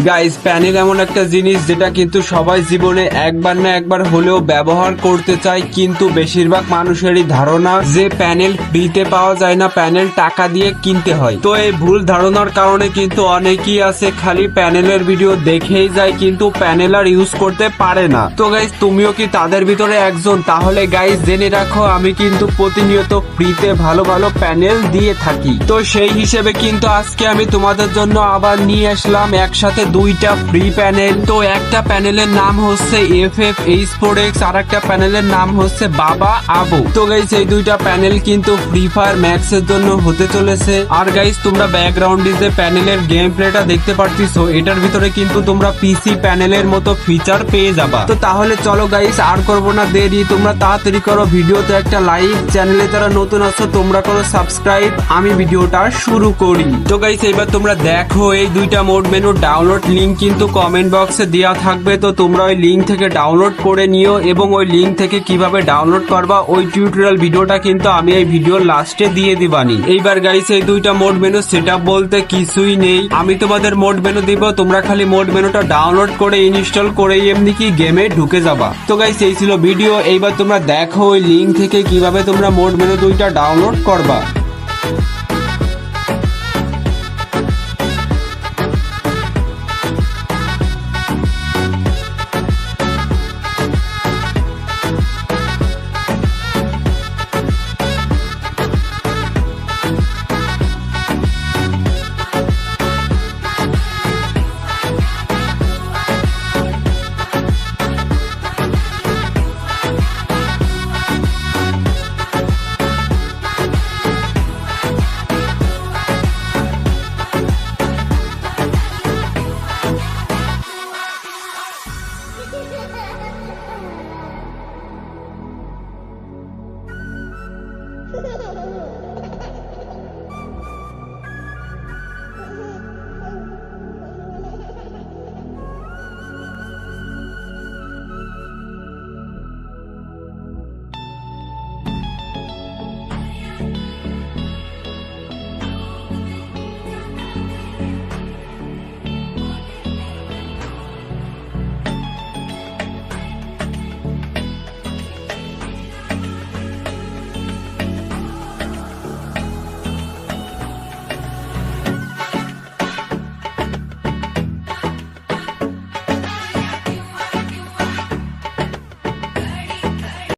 Guys, panel এমন একটা জিনিস যেটা কিন্তু সবাই জীবনে একবার না একবার হলেও ব্যবহার করতে চায়, কিন্তু বেশিরভাগ মানুষেরই ধারণা যে প্যানেল ফ্রিতে পাওয়া যায় না, প্যানেল টাকা দিয়ে কিনতে হয়। তো এই ভুল ধারণার কারণে কিন্তু অনেকেই আছে খালি প্যানেলের ভিডিও দেখেই যায়, কিন্তু প্যানেল আর ইউজ করতে পারে না। তো গাইস, তুমিও কি তাদের ভিতরে একজন? তাহলে গাইস জেনে রাখো, আমি কিন্তু প্রতিনিয়ত ফ্রিতে ভালো ভালো প্যানেল দিয়ে থাকি। তো সেই হিসেবে কিন্তু আজকে আমি তোমাদের জন্য আবার নিয়ে আসলাম একসাথে দুইটা ফ্রি প্যানেল। তো একটা প্যানেলের নাম হচ্ছে FF H4X, আর একটা প্যানেলের নাম হচ্ছে বাবা আবু। তো গাইস, এই দুইটা প্যানেল কিন্তু ফ্রি ফায়ার ম্যাক্স এর জন্য হতে চলেছে। আর গাইস, তোমরা ব্যাকগ্রাউন্ডে যে প্যানেলের গেম প্লেটা দেখতে পারতেছো, এটার ভিতরে কিন্তু তোমরা পিসি প্যানেলের মতো ফিচার পেয়ে যাবা। তো তাহলে চলো গাইস, আর করবো না দেরি, তোমরা তাড়াতাড়ি করো ভিডিওতে একটা লাইক, চ্যানেলে যারা নতুন আছো তোমরা করো সাবস্ক্রাইব। আমি ভিডিওটা শুরু করি। তো গাইস, এবার তোমরা দেখো এই দুইটা মোড মেনু ডাউনলোড লিংক কিন্তু কমেন্ট বক্সে দেওয়া থাকবে। তো তোমরা ওই লিংক থেকে ডাউনলোড করে নিও, এবং ওই লিংক থেকে কিভাবে ডাউনলোড করবা ওই টিউটোরিয়াল ভিডিওটা কিন্তু আমি এই ভিডিওর লাস্টে দিয়ে দিবানি। এইবার গাইস, এই দুইটা মোড মেনু সেটআপ বলতে কিছুই নেই, আমি তোমাদের মোড মেনু দিব, তোমরা খালি মোড মেনুটা ডাউনলোড করে ইনস্টল করে এমনি কি গেমে ঢুকে যাবা। তো গাইস, এই ছিল ভিডিও। এইবার তোমরা দেখো ওই লিংক থেকে কিভাবে তোমরা মোড মেনু দুইটা ডাউনলোড করবা।